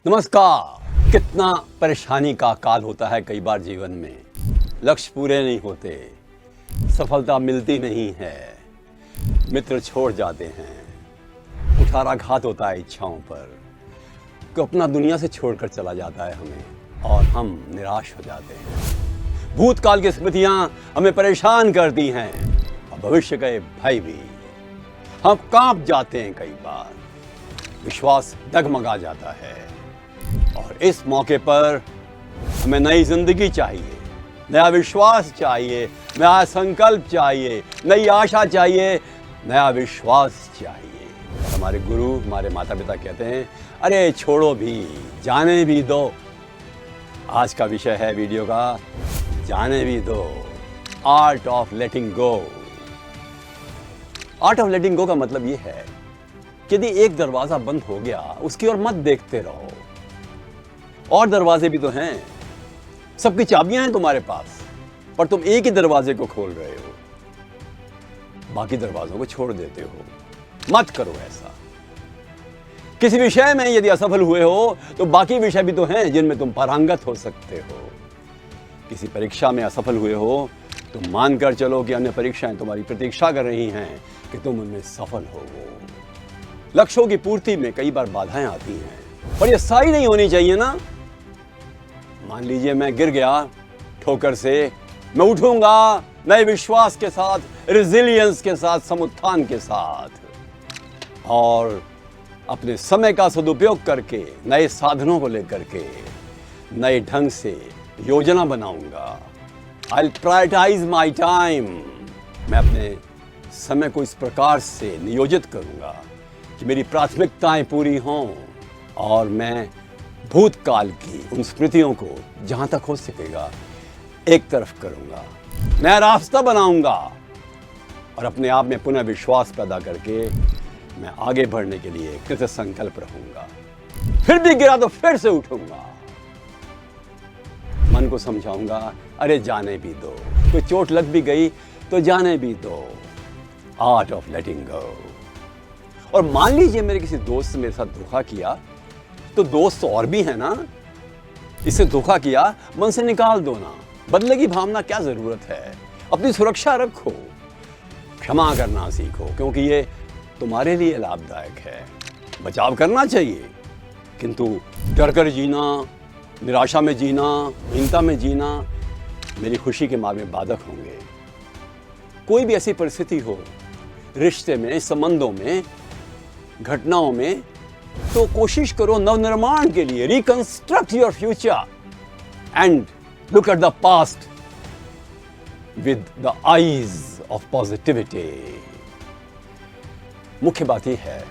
नमस्कार। कितना परेशानी का काल होता है कई बार जीवन में। लक्ष्य पूरे नहीं होते, सफलता मिलती नहीं है, मित्र छोड़ जाते हैं, कुठाराघात होता है इच्छाओं पर, तो अपना दुनिया से छोड़कर चला जाता है हमें और हम निराश हो जाते हैं। भूतकाल की स्मृतियां हमें परेशान करती हैं और भविष्य के भय भी। हम कांप जाते हैं, कई बार विश्वास डगमगा जाता है और इस मौके पर हमें नई जिंदगी चाहिए, नया विश्वास चाहिए, नया संकल्प चाहिए, नई आशा चाहिए, नया विश्वास चाहिए। हमारे गुरु, हमारे माता पिता कहते हैं, अरे छोड़ो भी, जाने भी दो। आज का विषय है वीडियो का, जाने भी दो, art of letting go. Art of letting go का मतलब ये है कि यदि एक दरवाजा बंद हो गया, उसकी ओर मत देखते रहो। और दरवाजे भी तो हैं, सबकी चाबियां हैं तुम्हारे पास, पर तुम एक ही दरवाजे को खोल रहे हो, बाकी दरवाजों को छोड़ देते हो। मत करो ऐसा। किसी विषय में यदि असफल हुए हो तो बाकी विषय भी तो हैं जिनमें तुम पारंगत हो सकते हो। किसी परीक्षा में असफल हुए हो तो मानकर चलो कि अन्य परीक्षाएं तुम्हारी प्रतीक्षा कर रही हैं कि तुम उनमें सफल हो। लक्ष्यों की पूर्ति में कई बार बाधाएं आती हैं, पर यह सारी नहीं होनी चाहिए ना। मान लीजिए मैं गिर गया ठोकर से, मैं उठूंगा नए विश्वास के साथ, रेजिलियंस के साथ, समुत्थान के साथ, और अपने समय का सदुपयोग करके नए साधनों को लेकर के नए ढंग से योजना बनाऊंगा। I'll prioritize my time। मैं अपने समय को इस प्रकार से नियोजित करूंगा कि मेरी प्राथमिकताएं पूरी हों और मैं भूतकाल की उन स्मृतियों को जहां तक हो सकेगा एक तरफ करूंगा, नया रास्ता बनाऊंगा और अपने आप में पुनः विश्वास पैदा करके मैं आगे बढ़ने के लिए कृत संकल्प रहूंगा। फिर भी गिरा तो फिर से उठूंगा, मन को समझाऊंगा, अरे जाने भी दो, कोई चोट लग भी गई तो जाने भी दो। आर्ट ऑफ लेटिंग गो। और मान लीजिए मेरे किसी दोस्त ने मेरे साथ धोखा किया, तो दोस्त और भी है ना, इससे धोखा किया, मन से निकाल दो ना। बदले की भावना क्या जरूरत है, अपनी सुरक्षा रखो, क्षमा करना सीखो, क्योंकि ये तुम्हारे लिए लाभदायक है। बचाव करना चाहिए, किंतु डर कर जीना, निराशा में जीना, हीनता में जीना मेरी खुशी के मार्ग में बाधक होंगे। कोई भी ऐसी परिस्थिति हो, रिश्ते में, संबंधों में, घटनाओं में, तो कोशिश करो नवनिर्माण के लिए, reconstruct your future and look at the past with the eyes of positivity. मुख्य बात यह है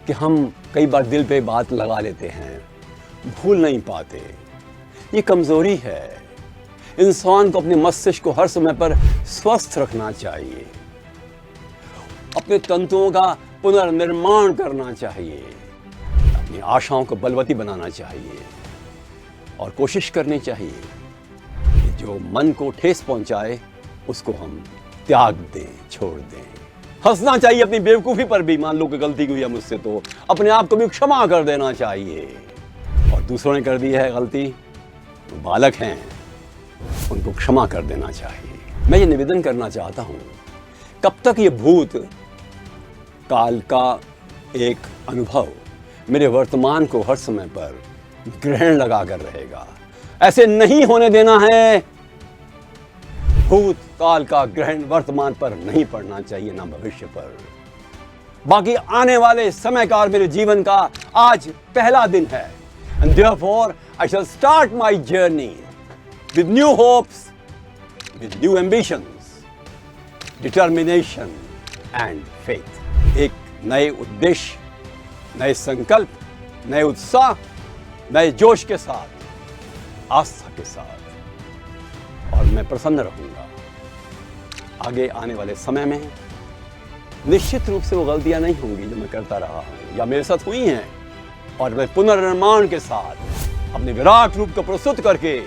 कि हम कई बार दिल पे बात लगा लेते हैं, भूल नहीं पाते। ये कमजोरी है। इंसान को अपने मस्तिष्क को हर समय पर स्वस्थ रखना चाहिए, अपने तंतुओं का पुनर्निर्माण करना चाहिए, अपनी आशाओं को बलवती बनाना चाहिए और कोशिश करनी चाहिए कि जो मन को ठेस पहुंचाए उसको हम त्याग दें, छोड़ दें। हंसना चाहिए अपनी बेवकूफ़ी पर भी। मान लो कि गलती हुई है मुझसे, तो अपने आप को भी क्षमा कर देना चाहिए। और दूसरों ने कर दी है गलती, तो बालक हैं, उनको क्षमा कर देना चाहिए। मैं ये निवेदन करना चाहता हूँ, कब तक ये भूत काल का एक अनुभव मेरे वर्तमान को हर समय पर ग्रहण लगा कर रहेगा। ऐसे नहीं होने देना है। भूत काल का ग्रहण वर्तमान पर नहीं पड़ना चाहिए, ना भविष्य पर। बाकी आने वाले समय का और मेरे जीवन का आज पहला दिन है। And therefore I shall start my journey with new hopes, with new ambitions, determination and faith। एक नए उद्देश्य, नए संकल्प, नए उत्साह, नए जोश के साथ, आस्था के साथ, और मैं प्रसन्न रहूंगा। आगे आने वाले समय में निश्चित रूप से वो गलतियां नहीं होंगी जो मैं करता रहा हूं या मेरे साथ हुई हैं, और मैं पुनर्निर्माण के साथ अपने विराट रूप को प्रस्तुत करके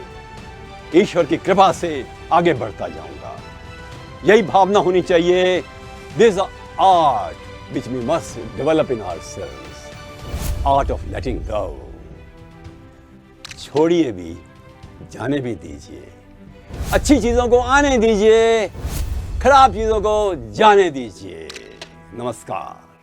ईश्वर की कृपा से आगे बढ़ता जाऊंगा। यही भावना होनी चाहिए। This art which we must develop in ourselves, art of letting go। छोड़िए भी, जाने भी दीजिए। अच्छी चीज़ों को आने दीजिए, खराब चीज़ों को जाने दीजिए। नमस्कार।